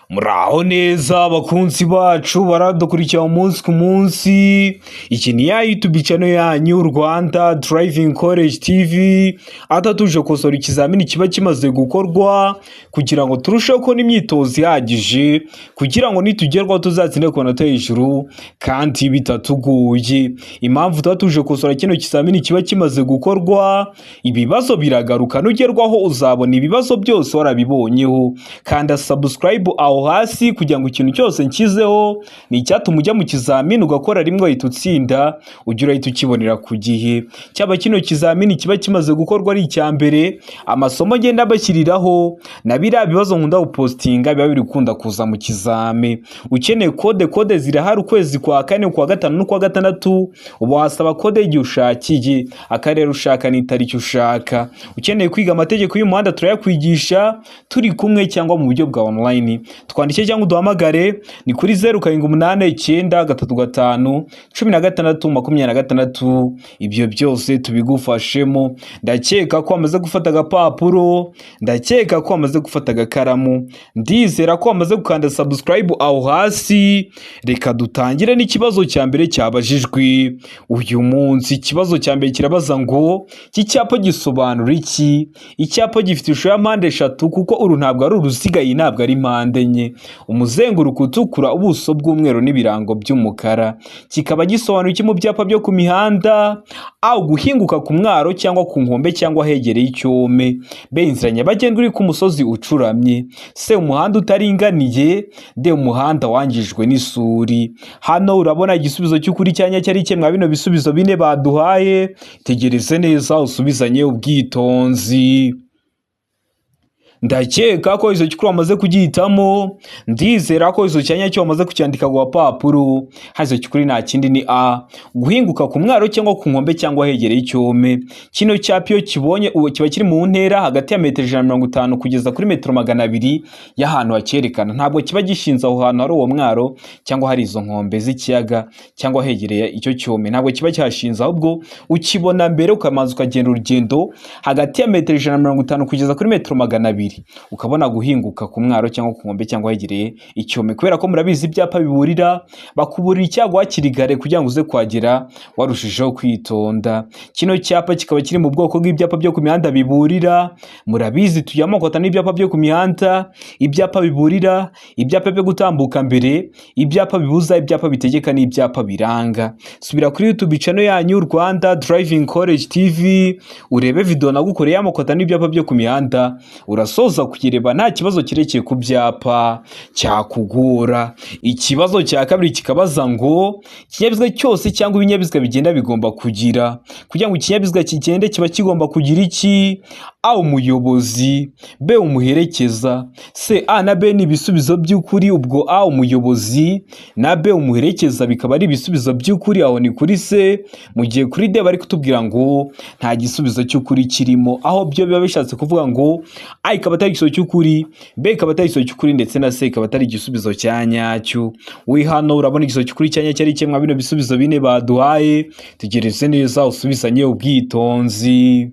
Muraho neza abakunzi bacu baradukurikira umunsi ku munsi. Iki ni ya YouTube channel yanyu Rwanda Driving College TV, atatuje kosora ikizamini kiba kimaze gukorwa kugira ngo turusheho ko n'imyitozo ihagije kugira ngo nitugerwaho tuzatsinde ku manota hejuru kandi bitatuguye. Impamvu tutatuje kosora kino kizamini kiba kimaze gukorwa, ibibazo biragaruka nugerwaho uzabona ibibazo byose warabibonyeho. Kanda subscribe aho hasi kugira ngo ikintu cyose nkizeho ni icyatuma ujya mu kizamini ugakora rimwe wahita utsinda, ujya urahita ukibonera ku gihe. Cyaba kino kizamini kiba kimaze gukorwa ari icya mbere, amasomo ngenda bashyiriraho na biriya bibazo nkunda gupostinga biba biri gukunda kuza mu kizame. Ukeneye kode zirahari ukwezi kwa kane, kwa gatanu no kwa gatandatu, uba wasaba kode igihe ushakiye, akarere ushaka n'itariki ushaka. Ukeneye kwiga amategeko y'umuhanda turayakwigisha turi kumwe cyangwa mu buryo bwa online. Twandike cyangwa uduhamagare ni kuri 0789351626. Ibyo byose tubigufashemo. Ndakeka ko wamaze gufata agapapuro, ndakeka ko wamaze gufata agakaramu, ndizera ko wamaze gukanda subscribe aho hasi. Reka dutangire n'ikibazo cya mbere cyabajijwe uyu munsi. Ikibazo cya mbere kirabaza ngo iki cyapa gisobanura iki? Icyapa gifite ishusho ya mpande eshatu kuko uru ntabwo ari uruziga, iyi ntabwo ari mpande enye, umuzenguruko utukura, ubuso bw'umweru n'ibirango by'umukara. Kikaba gisobanura iki mu byapa byo ku mihanda? A, guhinguka ku mwaro cyangwa ku nkombe cyangwa hegereye icyome. B, inzira nyabagendwa iri ku musozi ucuramye. C, umuhanda utaringaniye. D, umuhanda wangijwe n'isuri. Hano urabona igisubizo cy'ukuri cyanya cyari kimwe bino bisubizo bine baduhaye. Tegereze neza usubizanye ubwitonzi. Ndakeka ko izo cyukuru wamaze kugihitamo, ndizera ko izo cyanya cyo wamaze kucyandika ku papuro. Hazo cyukuri nta kindi ni A, guhinguka ku mwaro cyangwa ku nkombe cyangwa hegereye icyome. Kino cyapyo kibonye uwo kiba kiri mu ntera hagati ya metero 150 kugeza kuri metero 200 y'ahantu hakerekana. Ntabwo kiba gishinze aho hantu hari uwo mwaro cyangwa hari izo nkombe z'ikiyaga cyangwa hegereye icyo cyome. Ntabwo kiba cyashinze, ahubwo ukibona mbere ukamaza ukagenda urugendo hagati ya metero 150 kugeza kuri metero 200. Ukabona guhinguka ku mwaro cyangwa ku nkombe cyangwa hegereye icyome. Kubera ko murabizi ibyapa biburira, bakuburira icyago hakiri kare kugira ngo uze kwagera warushijeho kwitonda. Kino cyapa kikaba kiri mu bwoko bw'ibyapa byo ku mihanda biburira. Murabizi tujyamo kota n'ibyapa byo ku mihanda, ibyapa biburira, ibyapa byo gutambuka mbere, ibyapa bibuza, ibyapa bitegeka n'ibyapa biranga. Subira kuri YouTube channel yanyu Rwanda Driving College TV urebe video nagukoreye amakota n'ibyapa byo ku mihanda, urasoza kukireba nta kibazo kirekeye ku byapa cyakugora. Ikibazo cya kabiri kikabaza ngo ikinyabiziga cyose cyangwa ibinyabiziga bigenda bigomba kugira, kugira ngo ikinyabiziga kigende kiba kigomba kugira iki? A, umuyobozi. B, umuherekeza. C, A na B ni ibisubizo by'ukuri, ubwo A umuyobozi na B umuherekeza bikaba ari ibisubizo by'ukuri. Aho ni kuri C, mu gihe kuri D bari kutubwira ngo nta gisubizo cy'ukuri kirimo, aho byo biba bishatse kuvuga ngo A ikaba atari igisubizo cy'ukuri, B ikaba atari igisubizo cy'ukuri, ndetse na C ikaba atari igisubizo cya nyacyo. We hano urabona igisubizo cy'ukuri cya nyacyo ari kimwe bino bisubizo bine baduhaye. Tegereze neza usubizanye ubwitonzi.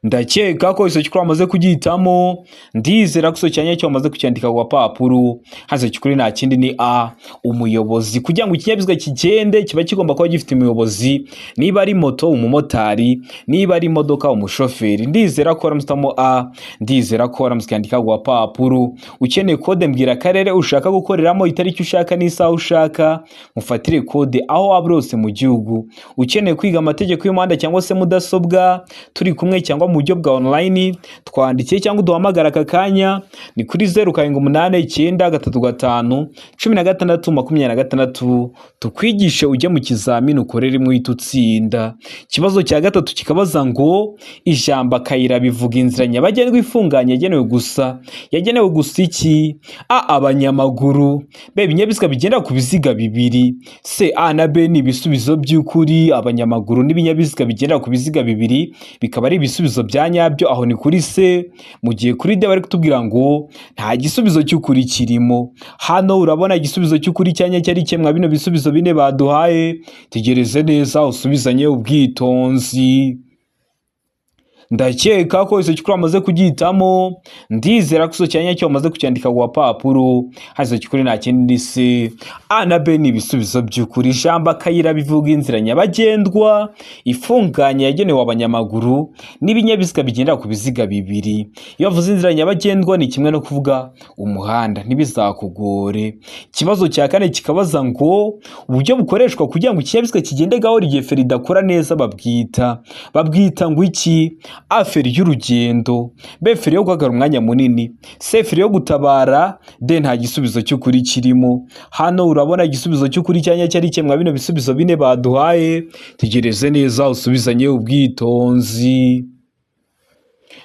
Ndakeka ko iso cyukuri wamaze kugihitamo, ndizera ko iso cyanya cyo wamaze kucyandika ku papuro. Hazo cyukuri nta kindi ni A, umuyobozi. Kugira ngo ikinyabiziga kigende kiba kigomba kuba gifite umuyobozi, niba ari moto umumotari, niba ari imodoka umushoferi. Ndizera ko waramutamo A, ndizera ko waramuskandika ku papuro. Ukeneye kode mbwira akarere ushaka gukoreramo, itariki ushaka n'isaha ushaka, mufatire kode aho wabrose mu gihugu. Ukeneye kwiga amategeko y'umuhanda cyangwa se mudasobwa turi kumwe cyangwa mu buryo bwa online, twandikiye cyangwa uduhamagara aka kanya ni kuri 0789351626 tukwigishe ujye mu kizamini ukorere imwe utsinda. Ikibazo cya gatatu kikabaza ngo ijambo akayira bivuga inzira nyabagendwa ifunganye yagenewe gusa iki? A, abanyamaguru. B, ibinyabiziga bigenda ku biziga bibiri. C, A na B ni ibisubizo by'ukuri, abanyamaguru n'ibinyabiziga bigenda ku biziga bibiri bikaba ari ibisubizo bya nyabyo. Aho ni kuri C, mu gihe kuri D bari kutubwira ngo nta gisubizo cy'ukuri kirimo. Hano urabona igisubizo cy'ukuri cyanya cyari kimwe bino bisubizo bine baduhaye. Tegereze neza usubizanye ubwitonzi. ndakeka ko izo cyukuri amaze kugihitamo, ndizera ko izo cyanya cyo amaze kucyandika ku papuro, hazo cyukuri nta kindi se A na B ni ibisubizo by'ukuri. Ijambo akayira bivuga inzira nyabagendwa ifunganye yagenewe abanyamaguru n'ibinyabiziga bigendera ku biziga bibiri. Iyo bavuze inzira nyabagendwa ni kimwe no kuvuga umuhanda, ntibizakugore. Ikibazo cya kane kikabaza ngo uburyo bukoreshwa kugira ngo ikinyabiziga kigende gahoro igihe feri idakora neza babwita ngo iki? A, feri y'urugendo, B, feri yo guhagarara umwanya munini, C, feri yo gutabara, D, nta gisubizo cy'ukuri kirimo. Hano urabona igisubizo cy'ukuri cyanya cyari kimwe bino bisubizo bine baduhaye, tegereze neza usubizanye ubwitonzi.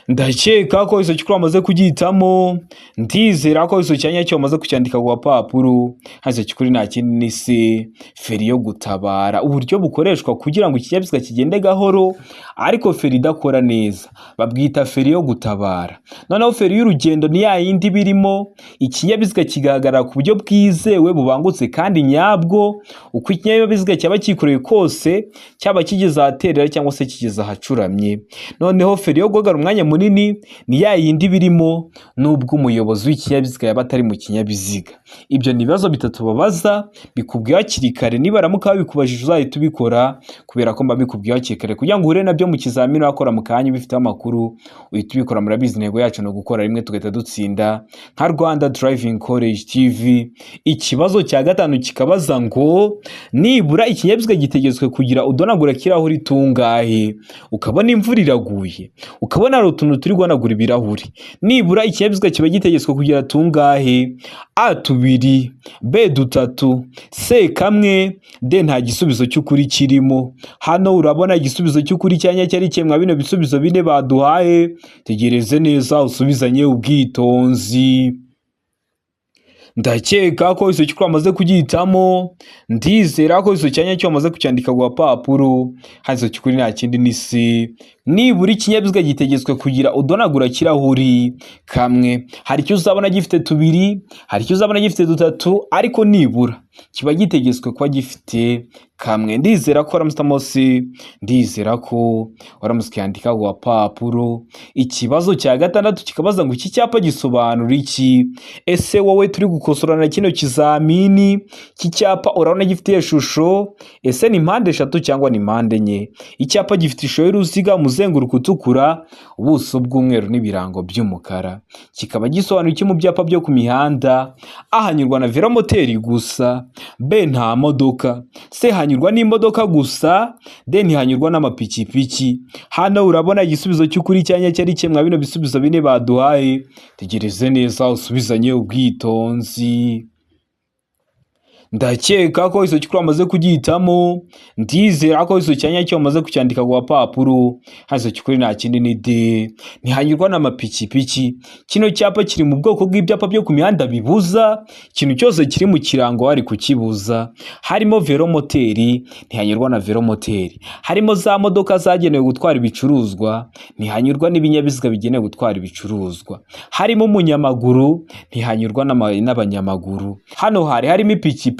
Ndakeka ko izo cyukuri amaze kugihitamo, ndizera ko izo cyanya cyo amaze kucyandika ku papuro, hazo cyukuri nta kindi ni se feri yo gutabara. Uburyo bukoreshwa kugira ngo ikinyabiziga kigende gahoro ariko feri idakora neza babwita feri yo gutabara. Noneho feri y'urugendo ni ya yindi birimo ikinyabiziga kigahagarara ku buryo bwizewe bubangutse kandi nyabwo, uko ikinyabiziga cyaba kikoreye kose, cyaba kigeze ahaterera cyangwa se kigeze ahacuramye. Noneho feri yo guhagarara umwanya munini ni ya yindi birimo nubwo umuyobozi w'ikinyabiziga yaba atari mu kinyabiziga. Ibyo ni ibibazo bitatu babaza, bikubwiye hakiri kare. Niba ramuka babikubajije uzahita ubikora kubera ko mba bikubwiye hakiri kare kugira ngo uhure nabyo mu kizamini wakora mu kanya ubifite amakuru uhita ubikora. Murabizi intego yacu no gukora rimwe tugahita dutsinda nka Rwanda Driving College TV. Ikibazo cya gatanu kikabaza ngo nibura ikinyabiziga gitegetswe kugira udonagura kirahuri tungahe? Ukabona imvura iraguye, ukabona hari utuntu turi guhanagura ibirahuri, nibura ikinyabiziga kiba gitegetswe kugira tungahe? A, 2, B, 3, C, 1, D, nta gisubizo cy'ukuri kirimo. Hano urabona igisubizo cy'ukuri cyanya cyari kimwe bino bisubizo bine baduhaye, tegereze neza usubizanye ubwitonzi. Ndakeka ko izo cyukuri amaze kugihitamo, ndizera ko izo cyanya cyo amaze kucyandika ku papuro, hazo cyukuri nta kindi ni se nibura ikinyabiziga gitegetswe kugira udonagura kirahuri 1. Hari icyo uzabona gifite 2, hari icyo uzabona gifite 3, ariko nibura kiba gitegetswe kuba gifite 1. Ndizera ko waramutse, ndizera ko waramutse yandika ku papuro. Ikibazo cya gatandatu kikabaza ngo iki cyapa gisobanura iki? Ese wowe turi gukosorana kino kizamini, iki cyapa urabona gifite ishusho, ese ni mpande 3 cyangwa ni mpande 4? Icyapa gifite ishusho y'uruziga, umuzenguruko utukura, ubuso bw'umweru n'ibirango by'umukara. Kikaba gisobanura iki mu byapa byo ku mihanda? A, hanyurwa na velomoteri gusa, B, nta modoka, C, hanyurwa n'imodoka gusa, D, ntihanyurwa n'amapikipiki. Hano urabona igisubizo cy'ukuri cyanya cyari kimwe bino bisubizo bine baduhaye, tegereze neza usubizanye ubwitonzi. Ndakeka ko izo cyukuri amaze kugihitamo, ndizera ko izo cyanya cyo amaze kucyandika ku papuro, hazo cyukuri nta kindi ni D, ntihanyurwa n'amapikipiki. Kino cyapa kiri mu bwoko bw'ibyapa byo ku mihanda bibuza ikintu cyose kiri mu kirango hari kukibuza. Harimo velomoteri, ntihanyurwa na velomoteri. Harimo za modoka zagenewe gutwara ibicuruzwa, ntihanyurwa n'ibinyabiziga bigenewe gutwara ibicuruzwa. Harimo umunyamaguru, ntihanyurwa n'abanyamaguru. Hano harimo ipikipiki,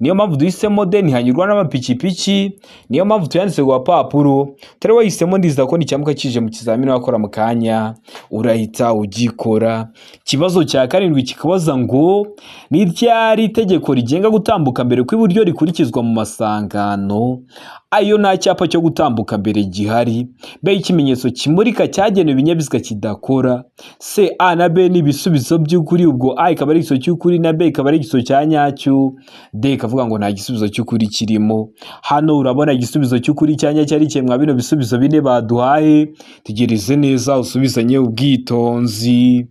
niyo mpamvu duhisemo D, ntihanyurwa n'amapikipiki, niyo mpamvu tuyanditse ku papuro. Tari wahisemo, ndizera ko nicyamuka kije mu kizamini wakora mu kanya urahita ugikora. Ikibazo cya 7 kikabaza ngo ni ryari itegeko rigenga gutambuka mbere kw'iburyo rikurikizwa mu masangano? Ayo nta cyapa cyo gutambuka mbere gihari. B, ikimenyetso kimurika cyagenewe ibinyabiziga kidakora. C, A na B ni ibisubizo by'ukuri, ubwo A ikaba ari igisubizo cy'ukuri na B ikaba ari igisubizo cya nyacyo, D ikavuga ngo nta gisubizo cy'ukuri kirimo. Hano urabona igisubizo cy'ukuri cyanya cyari kimwe bino bisubizo bine baduhaye, tegereze neza usubizanye ubwitonzi.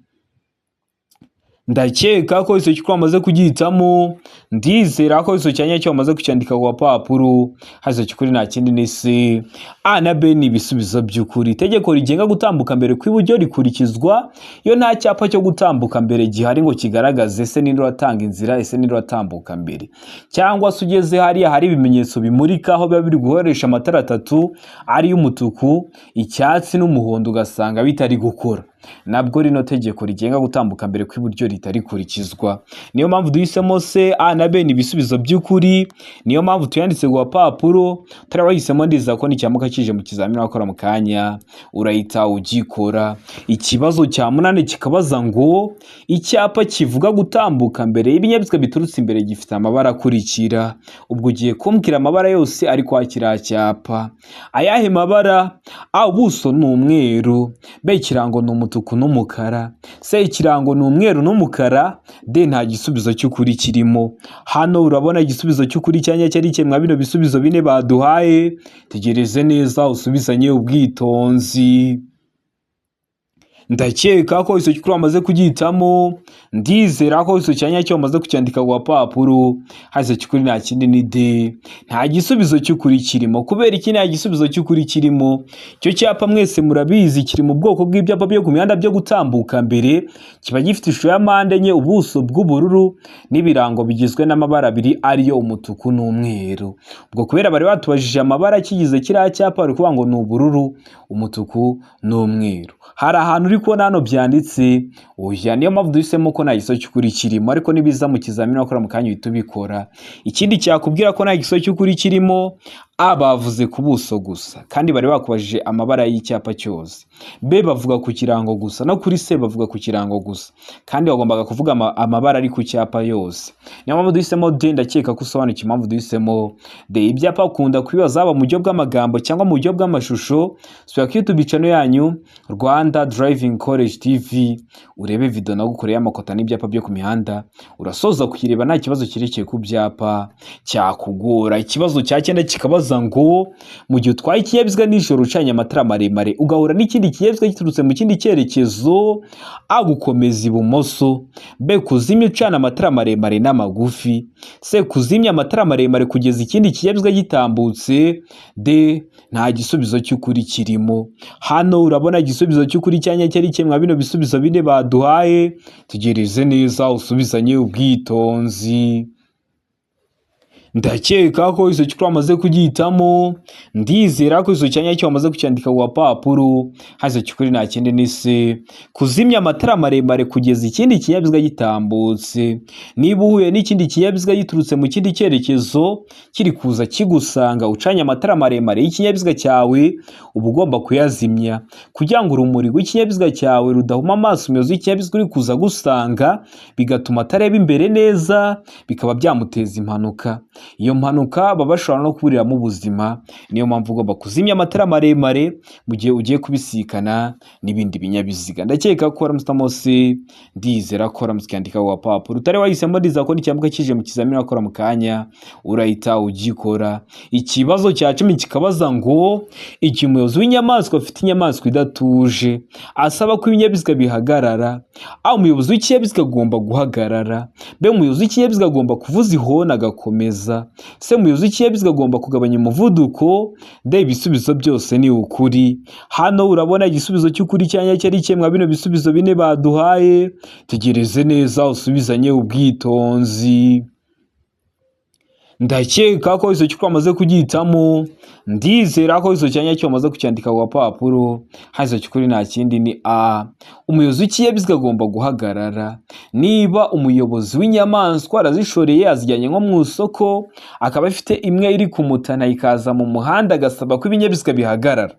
Ndakeka ko izo cyukuri amaze kugihitamo, ndizera ko izo cyanya cyo amaze kucyandika ku papuro, hazo cyukuri nta kindi ni se A na B ni ibisubizo by'ukuri. Itegeko rigenga gutambuka mbere kw'iburyo rikurikizwa iyo nta cyapa cyo gutambuka mbere gihari ngo kigaragaze ese ninde watanga inzira, ese ninde watambuka mbere, cyangwa se ugeze hariya hari ibimenyetso bimurika aho biba biri gukoresha amatara 3 ari y'umutuku, icyatsi n'umuhondo ugasanga bitari gukora. nabwo rino tegeko rigenga gutambuka mbere kw'iburyo ritarikurikizwa. Niyo mpamvu duhisemo C, A na B ni ibisubizo by'ukuri. Niyo mpamvu tuyanditse ku gapapuro. Utari wahisemo ndiza ko nicyamuka kije mu kizamini wakora mu kanya urahita ugikora. Ikibazo cya 8 kikabaza ngo icyapa kivuga gutambuka mbere y'ibinyabiziga biturutse imbere gifite amabara akurikira. Ubwo ugiye kumbwira amabara yose ari kwa kiriya cyapa. Ayahe mabara? A, ubuso ni umweru. B, ikirango ni umutuku n'umukara. C, ikirango ni umweru n'umukara. D, nta gisubizo cy'ukuri kirimo. Hano urabona igisubizo cy'ukuri cyanya cyari kimwe bino bisubizo bine baduhaye. Tegereze neza usubizanye ubwitonzi. Ndakeka ko iso cyukuru amaze kugitamo, ndizera ko iso cyanya cyo amaze kucyandika ku gapapuro. Haze cyukuri nta kindi ni D, nta gisubizo cy'ukuri kirimo. Kubera iki nta gisubizo cy'ukuri kirimo? Cyo cyapa mwese murabizi kiri mu bwoko bw'ibyapa byo ku mihanda byo gutambuka mbere, kiba gifite ishusho ya mpande enye, ubuso bw'ubururu n'ibirango bigizwe n'amabara abiri ariyo umutuku n'umweru. Ubwo kubera bari batubajije amabara kigize kiriya cyapa bari kuvuga ngo ni ubururu, umutuku n'umweru. Hari ahantu uri kubona hano byanditse oya, niyo mpamvu duhisemo ko nta gisozo cy'ukuri kirimo, ariko nibiza mu kizamini wakora mu kanya uhita ubikora. Ikindi cyakubwira ko nta gisozo cy'ukuri kirimo, A, bavuze ku buso gusa kandi bari bakubajije amabara y'icyapa cyose. B, bavuga ku kirango gusa, no kuri C bavuga ku kirango gusa kandi bagombaga kuvuga amabara ari ku cyapa yose. Niyo mpamvu duhisemo D. Ndakeka ko usobanukiwe impamvu duhisemo D. Ibyapa ukunda kubibaza haba mu buryo bw'amagambo cyangwa mu buryo bw'amashusho, subira ku YouTube channel yanyu Rwanda Driving College TV urebe video nagukoreye amakota n'ibyapa byo ku mihanda, urasoza kuyireba nta kibazo kirekeye ku byapa cyakugora. Ikibazo cya 9 kikabaza ngo mu gihe utwaye ikinyabiziga nijoro ucanye amatara maremare ugahura n'ikindi kinyabiziga giturutse mu kindi cyerekezo, A, gukomeza ibumoso. B, kuzimya ucana amatara maremare n'amagufi. C, kuzimya amatara maremare kugeza ikindi kinyabiziga gitambutse. D, nta gisubizo cy'ukuri kirimo. Hano urabona igisubizo cy'ukuri cyanya cyari kimwe bino bisubizo bine baduhaye. Tegereze neza usubizanye ubwitonzi. Ndakeka ko iso cyukuru amaze kugitamo, ndizera ko iso cyanya cyo amaze kucyandika ku gapapuro. Haze cyukuri nta kindi ni C, kuzimya amatara maremare kugeza ikindi kinyabiziga gitambutse. Niba uhuye n'ikindi kinyabiziga giturutse mu kindi cyerekezo kiri kuza kigusanga ucanye amatara maremare y'ikinyabiziga cyawe, uba ugomba kuyazimya kugira ngo urumuri rw'ikinyabiziga cyawe rudahuma amaso umuyobozi w'ikinyabiziga uri kuza gusanga, bigatuma atareba imbere neza, bikaba byamuteza impanuka. Iyo mpanuka baba bashobora no kuburiramo ubuzima. Niyo mpamvu ugomba kuzimya amatara maremare mu gihe ugiye kubisikana n'ibindi binyabiziga. Ndakeka ko Ramsta Mose, ndizera ko Ramskandika ku gapapuro. Utari wahisemo ndiza ko nicyamuka kije mu kizamini wakora mu kanya urahita ugikora. Ikibazo cya 10 kikabaza ngo iki umuyobozi w'inyamaswa afite inyamaswa idatuje asaba ko ibinyabiziga bihagarara. A, umuyobozi w'ikinyabiziga agomba guhagarara. B, umuyobozi w'ikinyabiziga agomba kuvuza ihona agakomeza. C, umuyobozi w'ikinyabiziga agomba kugabanya umuvuduko. D, ibisubizo byose ni ukuri. Hano urabona igisubizo cy'ukuri cyanya cyari kimwe bino bisubizo bine baduhaye. Tegereze neza usubizanye ubwitonzi. Ndakeka ko iso cyukuru amaze kugitamo, ndizera ko iso cyanya cyo amaze kucyandika ku gapapuro. Hazo cyukuri nta kindi ni A, umuyobozi w'ikinyabiziga agomba guhagarara. Niba umuyobozi w'inyamaswa arazishoreye azijyanye nko mu isoko, akaba afite imwe iri kumutana ikaza mu muhanda agasaba ko ibinyabiziga bihagarara,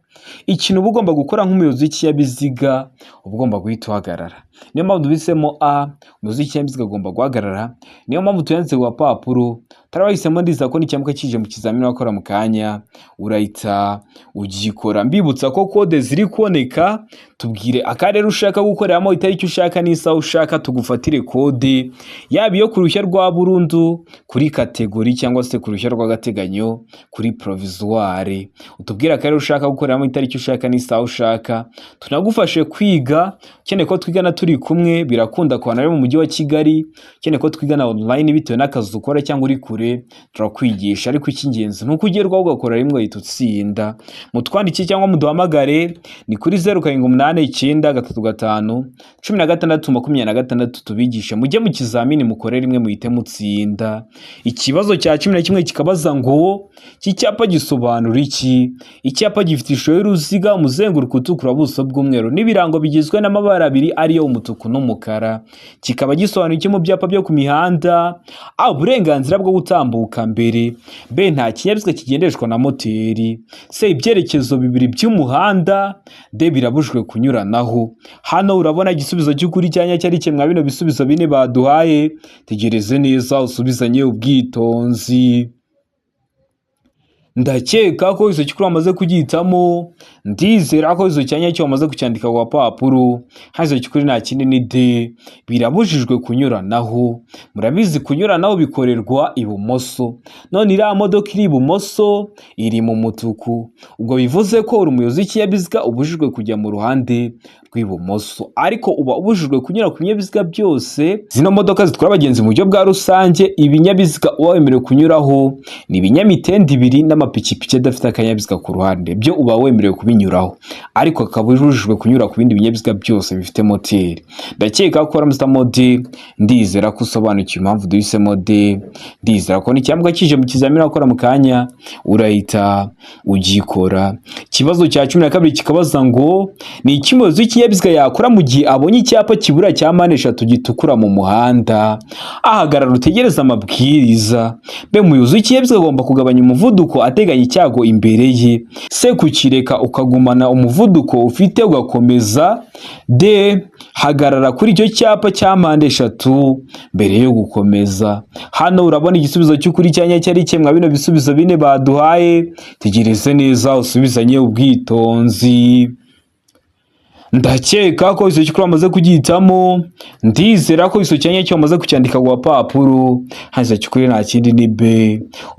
ikintu uba ugomba gukora nk'umuyobozi w'ikinyabiziga uba ugomba guhita uhagarara. Niyo mpamvu duhisemo A, umuyobozi w'ikinyabiziga agomba guhagarara. Niyo mpamvu tuyanditse ku gapapuro. Tarabahisemo ndiza ko nicyamuka kije mu kizamini wakora mu kanya urahita ugikora. Mbibutsa ko kode ziri kuboneka, tubwire akarere ushaka gukoreramo, itariki ushaka n'isaha ushaka, tugufatire kode yaba iyo ku ruhushya rwa burundu, kuri kategori cyangwa se ku ruhushya rw'agateganyo, kuri provisoire. Utubwire akarere ushaka gukoreramo, itariki ushaka n'isaha ushaka, tunagufashe kwiga. Ukeneye ko twigana turi kumwe birakunda ku bantu bari mu mujyi wa Kigali, ukeneye ko twigana online bitewe n'akazi ukora cyangwa uri kure, turakwigisha. Ariko icy'ingenzi nuko ugerwaho ugakora rimwe uhita utsinda. Mutwandike cyangwa muduhamagare ni kuri 0789351626 tubigisha, mujye mu kizamini mukore rimwe muhite mutsinda. Ikibazo cya 11 kikabaza ngo iki cyapa gisobanura iki? Icyapa gifite ishusho ishusho y'uruziga, umuzenguruko utukura, ubuso bw'umweru n'ibirango bigizwe n'amabara abiri ariyo umutuku n'umukara. Kikaba gisobanuye iki mu byapa byo ku mihanda? A. Uburenganzira bwo gutambuka mbere. B. Nta kinyabiziga kigendeshwa na moteri. C. Ibyerekezo bibiri by'umuhanda. D. Birabujijwe kunyuranaho. Hano urabona igisubizo cy'ukuri cyanya cyari kimwe bino bisubizo bine baduhaye. Tegereze neza usubizanye ubwitonzi. Ndakeka ko izo cyukuri wamaze kugihitamo, ndizera ko izo cyanya cyo wamaze kucyandika ku papuro. Hazo cyukuri nta kindi ni D. Birabujijwe kunyuranaho. Murabizi kunyuranaho bikorerwa ibumoso. None iriya modoka iri ibumoso iri mu mutuku. Ubwo bivuze ko uri umuyobozi w'ikinyabiziga ubujijwe kujya mu ruhande rw'ibumoso, ariko uba ubujijwe kunyura ku binyabiziga byose. Zino modoka zitwara abagenzi mu buryo bwa rusange, ibinyabiziga uba wemerewe kunyuraho ni ibinyamitende ibiri n'amapikipiki adafite akanyabiziga ku ruhande, byo uba wemerewe kubinyuraho, ariko akaba ubujijwe kunyura ku bindi binyabiziga byose bifite moteri. Ndakeka ko waramusemo D. Ndizera ko usobanukiwe impamvu duhisemo D. Ndizera ko n'icyambwa kije mu kizamini wakora mu kanya urahita ugikora. Ikibazo cya 12 kikabaza ngo ni iki umuyobozi w'ikinyabiziga yakora mu gihe abonye icyapa kibura cya mpande eshatu gitukura mu muhanda? Ahagarara utegereza amabwiriza. B. Umuyobozi w'ikinyabiziga agomba kugabanya umuvuduko ateganya icyago imbere ye. C. Kukireka ukagumana umuvuduko ufite ugakomeza. D. Hagarara kuri icyo cyapa cya mpande eshatu mbere yo gukomeza. Hano urabona igisubizo cy'ukuri cyanya cyari kimwe bino bisubizo bine baduhaye. Tegereze neza usubizanye ubwitonzi. Ndakeka ko izo cyukuri wamaze kugihitamo, ndizera ko izo cyanya cyo wamaze kucyandika ku papuro. Hazo cyukuri nta kindi ni B.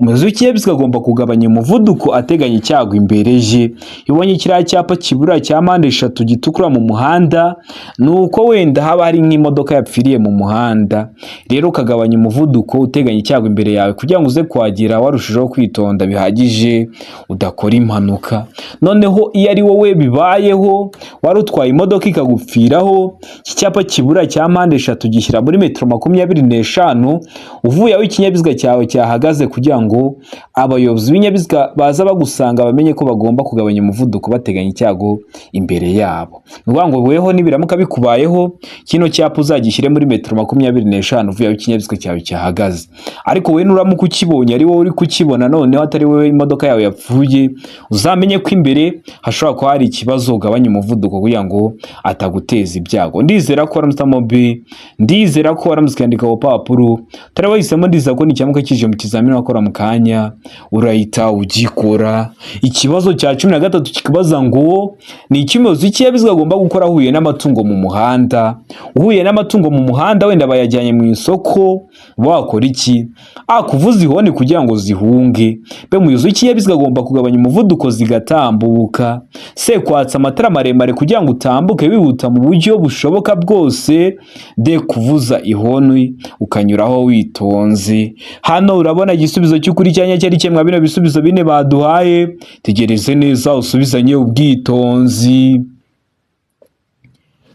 Umuyobozi w'ikinyabiziga agomba kugabanya umuvuduko ateganya icyago imbere ye. Ibonye kiriya cyapa kibura cya mpande eshatu gitukura mu muhanda, nuko wenda haba hari nk'imodoka yapfiriye mu muhanda, rero ukagabanya umuvuduko uteganya icyago imbere yawe kugira ngo uze kuhagera warushijeho kwitonda bihagije udakora impanuka. Noneho iyo ari wowe bibayeho warutwaye imodoka ikagupfiraho, iki cyapa kibura cya mpande eshatu gishyira muri metero 25 uvuye aho ikinyabiziga cyawe cyahagaze, kugira ngo abayobozi b'ibinyabiziga baza bagusanga bamenye ko bagomba kugabanya umuvuduko bateganya icyago imbere yabo. Nuvuga ngo weho nibiramuka bikubayeho, kino cyapa uzagishyire muri metero 25 uvuye aho ikinyabiziga cyawe cyahagaze. Ariko we nuramuka ukibonye ari wowe uri kukibona noneho atari wowe imodoka yawe yapfuye, uzamenye ko imbere hashobora kuba hari ikibazo, ugabanya umuvuduko kugira ngo ataguteza ibyago. Ndizera ko waramusamo B. Ndizera ko waramusikandika ku papuro. Tarabahisemo, ndizera ko n'icyamuka kije mu kizamini wakora mu kanya urahita ugikora. Ikibazo cya 13 kikabaza ngo ni iki umuyobozi w'ikinyabiziga agomba gukora ahuye n'amatungo mu muhanda? Uhuye n'amatungo mu muhanda wenda bayajyanye mu isoko, wakora iki? A. Kuvuza ihoni kugira ngo zihunge. B. Umuyobozi w'ikinyabiziga agomba kugabanya umuvuduko zigatambuka. C. Kwatsa amatara maremare kugira ngo utambuke wihuta mu buryo bushoboka bwose. D. Kuvuza ihoni ukanyuraho witonze. Hano urabona igisubizo cy'ukuri cyanya cyari kimwe bino bisubizo bine baduhaye. Tegereze neza usubizanye ubwitonzi.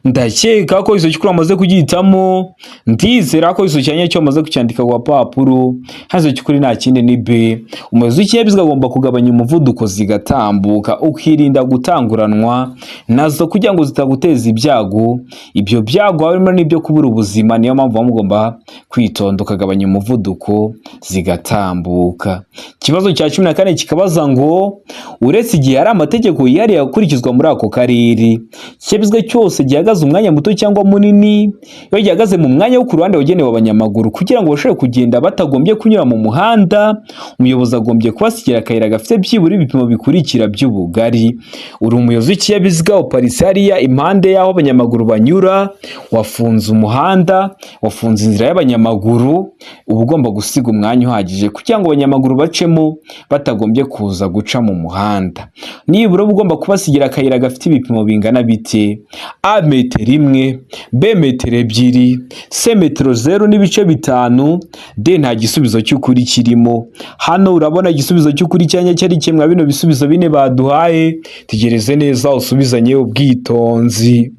Ndakeka ko izo cyukuri wamaze kugihitamo, ndizera ko izo cyanya cyo wamaze kucyandika ku papuro. Hazo cyukuri nta kindi ni B. Umuyobozi w'ikinyabiziga agomba kugabanya umuvuduko zigatambuka, ukirinda gutanguranwa nazo kugira ngo zitaguteza ibyago. Ibyo byago harimo n'ibyo kubura ubuzima, niyo mpamvu mugomba kwitonda ukagabanya umuvuduko zigatambuka. Ikibazo cya 14 kikabaza ngo uretse igihe hari amategeko yihariye akurikizwa muri ako karere, ikinyabiziga cyose gihagaze umwanya muto cyangwa munini, iyo gihagaze mu mwanya wo ku ruhande wagenewe abanyamaguru kugira ngo bashobore kugenda batagombye kunyura mu muhanda, umuyobozi agombye kubasigira akayira gafite byibura ibipimo bikurikira by'ubugari. Uri umuyobozi w'ikinyabiziga uparitse hariya impande y'aho abanyamaguru banyura, wafunze umuhanda, wafunze inzira y'abanyamaguru, uba ugomba gusiga umwanya uhagije kugira ngo abanyamaguru bacemo batagombye kuza guca mu muhanda. Nibura uba ugomba kubasigira akayira gafite ibipimo bingana bite? A. Metero 1, B. Metero 2, C. Metero 0.5, D. Nta gisubizo cy'ukuri kirimo. Hano urabona igisubizo cy'ukuri cyanya cyari kimwe bino bisubizo bine baduhaye. Tegereze neza usubizanye ubwitonzi.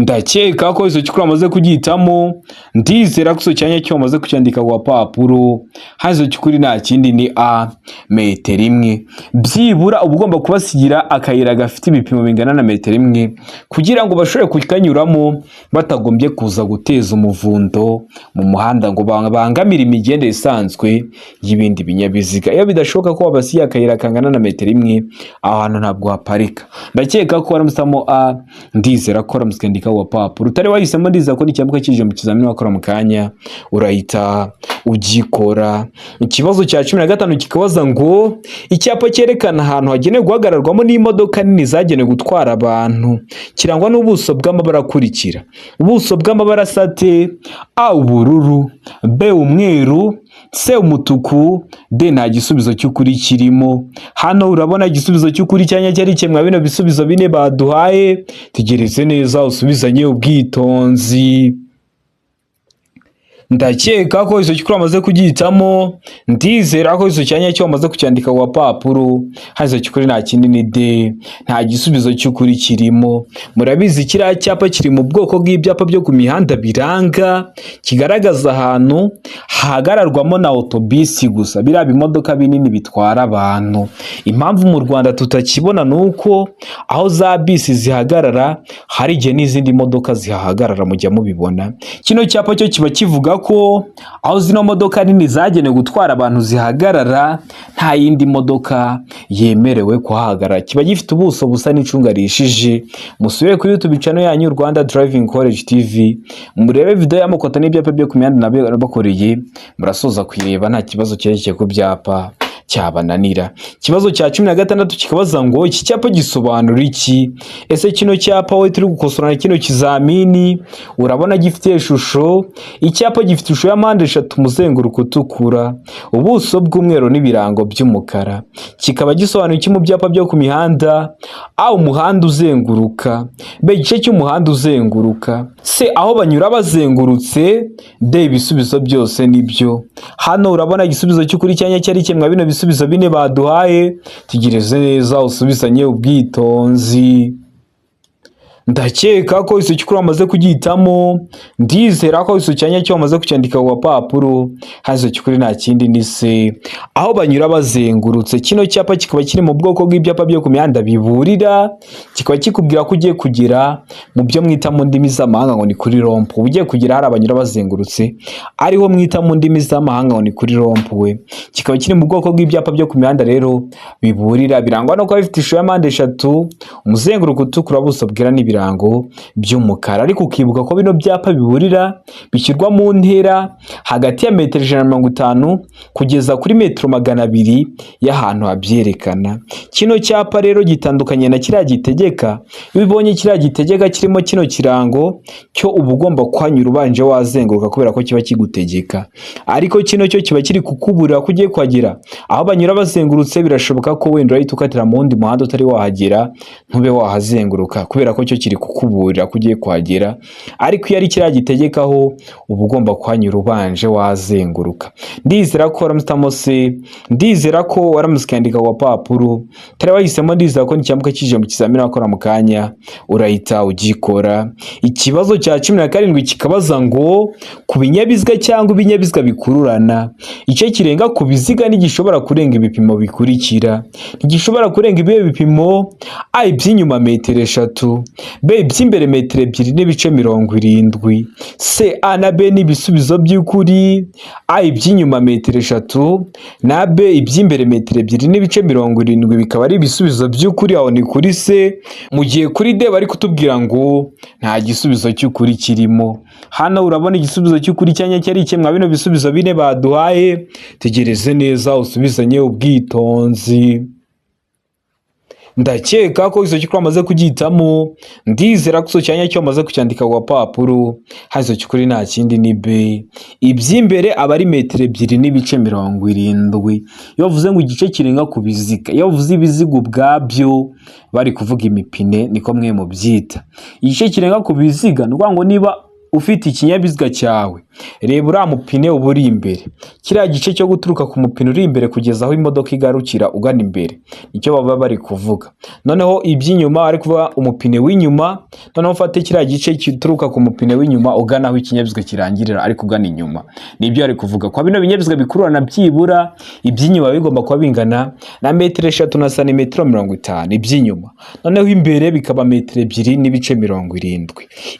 ndakeka ko izo cyukuri amaze kugihitamo, ndizera ko izo cyanya cyo amaze kucyandika ku papuro, hazo cyukuri nta kindi ni a metero imwe. Byibura uba ugomba kubasigira akayira gafite ibipimo bingana na metero imwe kugira ngo bashobore kukanyuramo batagombye kuza guteza umuvundo mu muhanda ngo bangamire imigendere isanzwe y'ibindi binyabiziga. Iyo bidashoboka ko babasigiye akayira kangana na metero imwe, aho hantu ntabwo haparika. Ndakeka ko waramusamo a, ndizera ko waramuskandika wa papuro. Utari wahisemo ndizera ko n'icyambuka kije mu kizamini wakora mu kanya urahita ugikora. Ikibazo cya 15 kikabaza ngo icyapa cyerekana ahantu hagenewe guhagararwamo n'imodoka nini zagenewe gutwara abantu kirangwa n'ubuso bw'amabara akurikira. Ubuso bw'amabara sate: a ubururu, b umweru, c umutuku, d nta gisubizo cy'ukuri kirimo. Hano urabona igisubizo cy'ukuri cyanya cyari kimwe bino bisubizo bine baduhaye, tegereze neza usubizanye ubwitonzi. Ndakeka ko izo cyukuri amaze kugihitamo, ndizera ko izo cyanya cyo amaze kucyandika ku papuro, hazo cyukuri nta kindi ni d nta gisubizo cy'ukuri kirimo. Murabizi kiriya cyapa kiri mu bwoko bw'ibyapa byo ku mihanda biranga, kigaragaza ahantu hahagararwamo na autobisi gusa, biriya bimodoka binini bitwara abantu. Impamvu mu Rwanda tutakibona nuko aho za bisi zihagarara hari igihe n'izindi modoka zihahagarara, mujya mubibona. Kino cyapa cyo kiba kivuga ko aho zino modoka nini zagenewe gutwara abantu zihagarara nta yindi modoka yemerewe kuhahagarara. Kiba gifite ubuso busa n'icunga rishije. Musubire kuri YouTube channel yanyu Rwanda Driving College TV, murebe video y'amakota n'ibyapa byo ku mihanda nabakoreye, murasoza kwireba nta kibazo cyerekeye ku byapa cyabananira. Kibazo cya 16 kikabaza ngo iki cyapa gisobanura iki? Ese kino cyapa we turi gukosorana kino kizamini urabona gifite ishusho, icyapa gifite ishusho ya mpande 3 umuzenguruko utukura, ubuso bw'umweru n'ibirango by'umukara. Kikaba gisobanura iki mu byapa byo ku mihanda? A umuhanda uzenguruka, b igice cy'umuhanda uzenguruka, c aho banyura bazengurutse, d ibisubizo byose nibyo. Hano urabona igisubizo cy'ukuri cyanya cyari kimwe bino bisubizo bine baduhaye, tegereze neza usubizanye ubwitonzi. Ndakeka ko iso cyukuri amaze kugihitamo, ndizera ko iso cyanya cyo amaze kucyandika ku papuro, hazo cyukuri nta kindi ni se aho banyura bazengurutse. Kino cyapa kikaba kiri mu bwoko bw'ibyapa byo ku mihanda biburira, kikaba kikubwira ko ugiye kugera mu byo mwita mu ndimi z'amahanga ngo ni kuri rompo. Ugiye kugera hari abanyura bazengurutse ariho mwita mu ndimi z'amahanga ngo ni kuri rompo we. Kikaba kiri mu bwoko bw'ibyapa byo ku mihanda rero biburira, birangwa no kuba bifite ishusho ya mpande 3, umuzenguruko utukura, buso bwera n'ibirango by'umukara. Ariko ukibuka ko bino byapa biburira bishyirwa mu ntera hagati ya metero 150 kugeza kuri metero 200 y'ahantu habyerekana. Kino cyapa rero gitandukanye na kiriya gitegeka. Iyo ubonye kiriya gitegeka kirimo kino kirango cyo uba ugomba kwanyura ubanje wazenguruka kubera ko kiba kigutegeka, ariko kino cyo kiba kiri kukuburira ko ugiye kwagera aho banyura bazengurutse. Birashoboka ko wenda urahita ukatira mu wundi muhanda utari wahagera ntube wahazenguruka kubera ko cyo kiri kukuburira ko ugiye kwagera, ariko iyo ari kiriya gitegekaho uba ugomba kwanyura ubanje wazenguruka. Ndizera ko waramutamo se, ndizera ko waramuskandika ku papuro, tari wahisemo, ndizera ko n'icyambuka kije mu kizamini wakora mu kanya urahita ugikora. Ikibazo cya 17 kikabaza ngo ku binyabiziga cyangwa ibinyabiziga bikururana, ice kirenga ku biziga ntigishobora kurenga ibipimo bikurikira. Ntigishobora kurenga ibihe bipimo: a iby'inyuma metero 3, b iby'imbere metero 2 n'ibice 70, c a na b n'ibisubizo by'ukuri: a iby'inyuma metero 3 na b iby'imbere metero 2 n'ibice 70 bikaba ari ibisubizo by'ukuri. Aho ni kuri c, mu gihe kuri d bari kutubwira ngo nta gisubizo cy'ukuri kirimo. Hano urabona igisubizo cy'ukuri cyanya cyari kimwe bino bisubizo bine baduhaye, tegereze neza usubizanye ubwitonzi. Ndakeka ko izo cyukuri amaze kugihitamo, ndizera ko iso cyanya cyo amaze kucyandika ku papuro, hazo cyukuri nta kindi ni b iby'imbere aba ari metero 2 n'ibice 70. Iyo bavuze ngo igice kirenga ku biziga, iyo bavuze ibiziga ubwabyo bari kuvuga imipine, niko mwe mu byita. Igice kirenga ku biziga ni ngo niba ufite ikinyabiziga cyawe reba uriya mupine uba uri imbere, kiriya gice cyo guturuka ku mupine uri imbere kugeza aho imodoka igarukira ugana imbere, nicyo baba bari kuvuga. Noneho iby'inyuma ari kuvuga umupine w'inyuma, noneho ufate kiriya gice gituruka ku mupine w'inyuma ugana aho ikinyabiziga kirangirira ariko ugana inyuma, nibyo ari kuvuga. Kwa bino binyabiziga bikururana byibura iby'inyuma bigomba kuba bingana na metero 3 na santimetero 50 iby'inyuma, noneho imbere bikaba metero 2 n'ibice 70.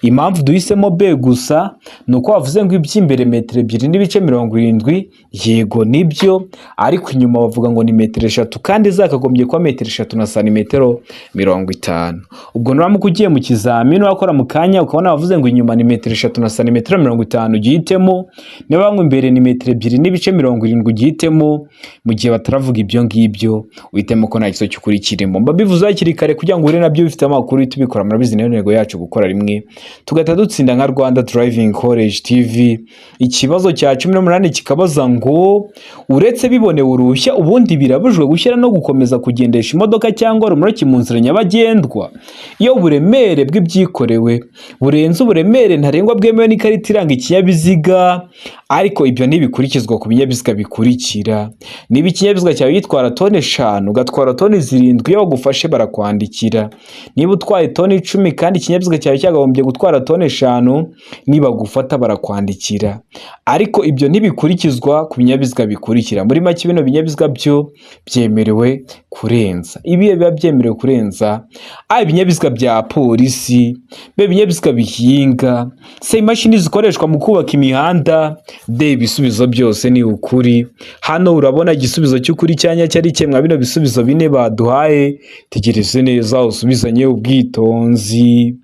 Impamvu duhisemo B gusa ni uko wavuze ngo iby'imbere metero 2 n'ibice 70, yego nibyo, ariko inyuma bavuga ngo ni metero 3 kandi zakagombye kuba metero 3 na santimetero 50. Ubwo nuramuka ugiye mu kizamini wakora mu kanya ukabona bavuze ngo inyuma ni metero 3 na santimetero 50, ugihitemo. Niba ngo imbere ni metero 2 n'ibice 70, ugihitemo. Mu gihe bataravuga ibyo ngibyo uhitemo ko nta kiso cy'ukuri kirimo. Mbabivuze hakiri kare kugira ngo ure nabyo bifite amakuru tubikora, murabizi nayo ntego yacu gukora rimwe tugahita dutsinda nka Rwanda Driving College TV. Ikibazo cya 18 kikabaza ngo uretse bibonewe uruhushya ubundi birabujwe gushyira no gukomeza kugendesha imodoka cyangwa rumoroki mu nzira nyabagendwa iyo uburemere bw'ibyikorewe burenze uburemere ntarengwa bwemewe n'ikarita iranga ikinyabiziga, ariko ibyo ntibikurikizwa ku binyabiziga bikurikira. Niba ikinyabiziga cyawe gitwara toni 5 ugatwara toni 7, iyo bagufashe barakwandikira. Niba utwaye toni 10 kandi ikinyabiziga cyawe cyagagombye gutwara toni 5, niba gufata barakwandikira, ariko ibyo ntibikurikizwa ku binyabiziga bikurikira. Muri make bino binyabiziga byo byemerewe kurenza. Ibi biba byemerewe kurenza ibinyabiziga bya polisi, ibinyabiziga bihinga, se imashini zikoreshwa mu kubaka imihanda. De ibisubizo byose ni ukuri. Hano urabona igisubizo cy'ukuri cyanya cyari cyemwa bino bisubizo bine baduhaye. Tegereze neza usubizanye ubwitonzi.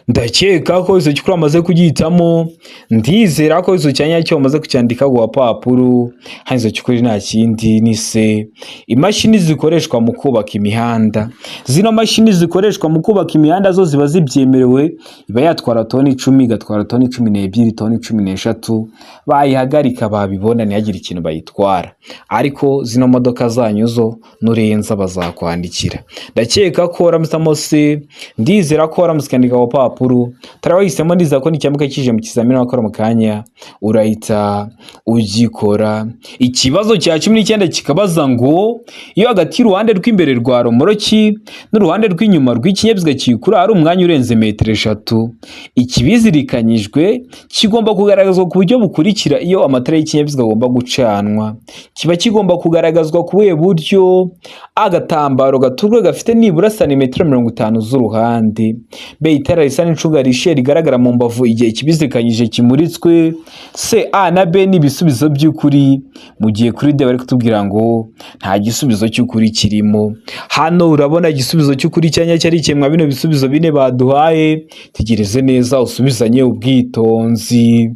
Ndakeka ko izo cyukuri amaze kugihitamo, ndizera ko izo cyanya cyo amaze kucyandika ku papuro. Hanzo cyukuri nta kindi ni se imashini zikoreshwa mu kubaka imihanda. Zino mashini zikoreshwa mu kubaka imihanda zo ziba zibyemerewe, iba yatwara toni 10 igatwara toni 12 toni 13, bayihagarika babibona ntihagire ikintu bayitwara. Ariko zino modoka zanyu zo nurenza bazakwandikira. Ndakeka ko ramusamo se, ndizera ko ramuskandika ku papuro. Tarawahisemo ndiza ko nicyamuka kije mu kizamini wakora mu kanya urahita ugikora. Ikibazo cya 19 kikabaza ngo iyo hagati y'uruhande rw'imbere rwa romoroki n'uruhande rw'inyuma rw'ikinyabiziga kikura ari umwanya urenze metero 3, ikibizirikanyijwe kigomba kugaragazwa ku buryo bukurikira. Iyo amatara y'ikinyabiziga agomba gucanwa, kiba kigomba kugaragazwa ku buryo agatambaro gaturwe gafite nibura santimetero 50 z'uruhande. Be itara risa n'icunga rishe rigaragara mu mbavu igihe ikibizirikanyije kimuritswe. C, A na B ni ibisubizo by'ukuri, mu gihe kuri D bari kutubwira ngo nta gisubizo cy'ukuri kirimo. Hano urabona igisubizo cy'ukuri cyanya cyari cyemwa bino bisubizo bine baduhaye. Tegereze neza usubizanye ubwitonzi.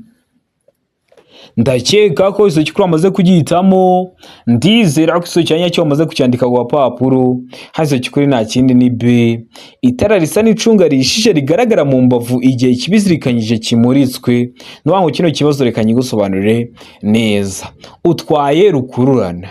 Ndakeka ko iso cyukuri amaze kugihitamo, ndizera ko iso cyanya cyo amaze kucyandika ku papuro. Hazo cyukuri nta kindi ni B, itara risa n'icunga rishije rigaragara mu mbavu igihe ikibizirikanyije kimuritswe. Nuwango kino kibazo reka nyigusobanurire neza. Utwaye rukururana,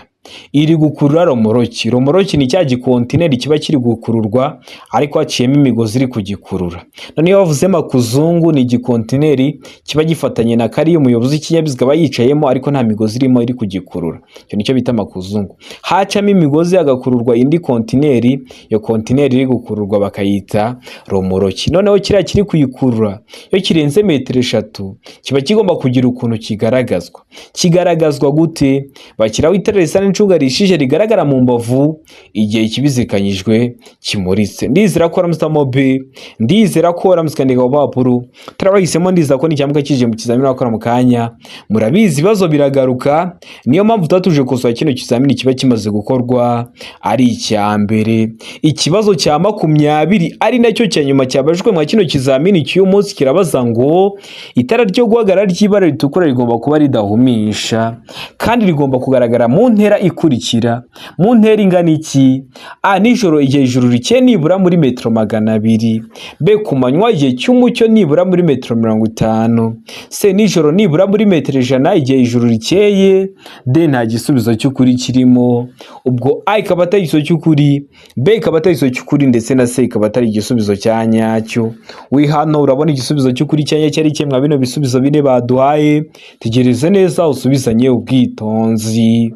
iri gukurura romoroki. Romoroki ni cya gikontineri kiba kiri gukururwa ariko haciyemo imigozi iri kugikurura. None iyo bavuze makuzungu ni igikontineri kiba gifatanye na kari umuyobozi w'ikinyabiziga bayicayemo ariko nta migozi irimo iri kugikurura. Cyo nicyo bita makuzungu. Hacamo imigozi agakururwa indi kontineri, iyo kontineri iri gukururwa bakayita romoroki. Noneho kiriya kiri kuyikurura iyo kirenze metero 3 kiba kigomba kugira ukuntu kigaragazwa. Kigaragazwa gute? Bakiraho itara risa n'icunga rishije rigaragara mu mbavu igihe ikibizirikanyijwe kimuritse. Ndizera ko ramusamo B, ndizera ko ramuskandika ku papuro. Tarabahisemo ndiza ko nicyamuka kije mu kizamini wakora mu kanya. Murabizi ibibazo biragaruka, niyo mpamvu tutatuje kosora kino kizamini kiba kimaze gukorwa ari icya mbere. Ikibazo cya 20 ari nacyo cya nyuma cyabajwe mu kino kizamini cy'uyu munsi kirabaza ngo itara ryo guhagarara ry'ibara ritukura rigomba kuba ridahumisha kandi rigomba kugaragara mu ntera ikurikira: mu ntera ingana iki? A. Nijoro igihe ijuru rikeye nibura muri metero 200. B. Ku manywa igihe cy'umucyo nibura muri metero 50. C. Nijoro nibura muri metero 100 igihe ijuru rikeye. D. Nta gisubizo cy'ukuri kirimo. Ubwo A ikaba atari igisubizo cy'ukuri, B ikaba atari igisubizo cy'ukuri, ndetse na C ikaba atari igisubizo cya nyacyo. We hano urabona igisubizo cy'ukuri cya nyacyo ari kimwe bino bisubizo bine baduhaye. Tegereze neza usubizanye ubwitonzi.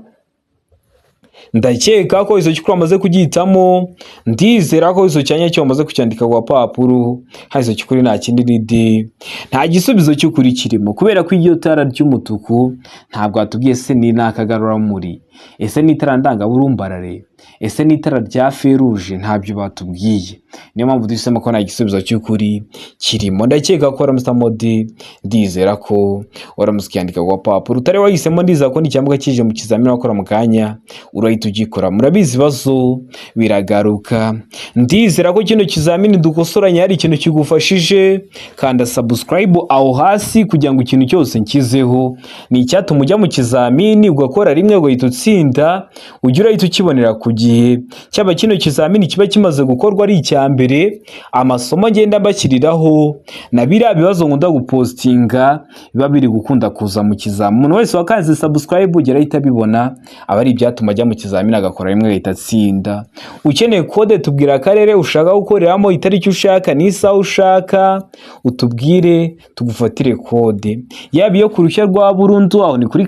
Ndakeka ko izo cyukuri wamaze kugihitamo, ndizera ko izo cyanya cyo wamaze kucyandika ku papuro. Izo cyukuri nta kindi ni D. Nta gisubizo cy'ukuri kirimo kubera ko iryo tara ry'umutuku ntabwo atubwiye se ni nakagaruramuri, ese ni itara ndangaburumbarare, ese ni itara rya feruje, ntabyo batubwiye. Niyo mpamvu duhisemo ko nta gisubizo cy'ukuri kirimo. Ndakeka ko waramusamo D, ndizera ko waramusikandika ku papuro. Utari wahisemo ndizera ko n'icyambuka kije mu kizamini wakora mu kanya urahita ugikora. Murabizi bazo biragaruka. Ndizera ko kino kizamini dukosoranye hari ikintu kigufashije. Kanda subscribe aho hasi kugira ngo ikintu cyose nkizeho ni icyatuma ujya mu kizamini ugakora rimwe ugahita utsinda, ujya urahita ukibonera ku gihe. Cyaba kino kizamini kiba kimaze gukorwa ari icya mbere, amasomo agenda mbashyiriraho na biriya bibazo nkunda gupostinga biba biri gukunda kuza mu kizamini. Umuntu wese wakanze subscribe ugera ahita abibona, aba ari ibyatuma ajya mu kizamini agakora rimwe agahita atsinda. Ukeneye kode tubwira akarere ushaka gukoreramo, itariki ushaka n'isaha ushaka, utubwire tugufatire kode. Yaba iyo ku ruhushya rwa burundu aho ni kuri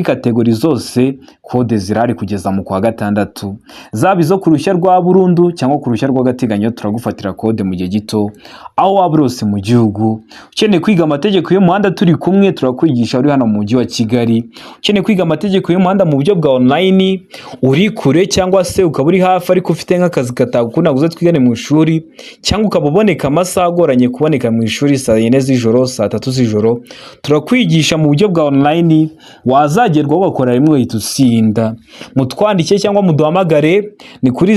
kategori zose kode zirahari kugeza mu kwa gatandatu. Zaba izo ku ruhushya rwa burundu cyangwa ku ruhushya rw'agateganyo turagufatira kode mu gihe gito aho waba urose mu gihugu. Ukeneye kwiga amategeko y'umuhanda turi kumwe turakwigisha uri hano mu mujyi wa Kigali. Ukeneye kwiga amategeko y'umuhanda mu buryo bwa online, uri kure cyangwa se ukaba uri hafi ariko ufite nk'akazi katagukunda guza twigane mu ishuri, cyangwa ukaba uboneka amasaha agoranye kuboneka mu ishuri saa 4 z'ijoro, saa 3 z'ijoro, turakwigisha mu buryo bwa online, wazagerwaho ugakora rimwe uhita utsinda. Mutwandike cyangwa muduhamagare ni kuri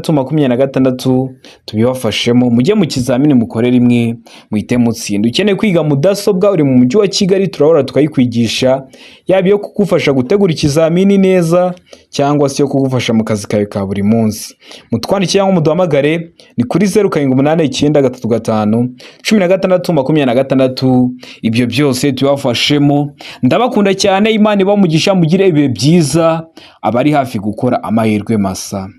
0789351626 tubibafashemo. Mujye mu kizamini mukore rimwe muhite mutsinda. Ukeneye kwiga mudasobwa uri mu mujyi wa Kigali turahora tukayikwigisha, yaba iyo kugufasha gutegura ikizamini neza cyangwa se yo kugufasha mu kazi kawe ka buri munsi. Mutwandike cyangwa muduhamagare ni kuri 0789351626. Ibyo byose tubafashemo. Ndabakunda cyane, Imana ibamugisha, mugire ibihe byiza, abari hafi gukora amahirwe masa.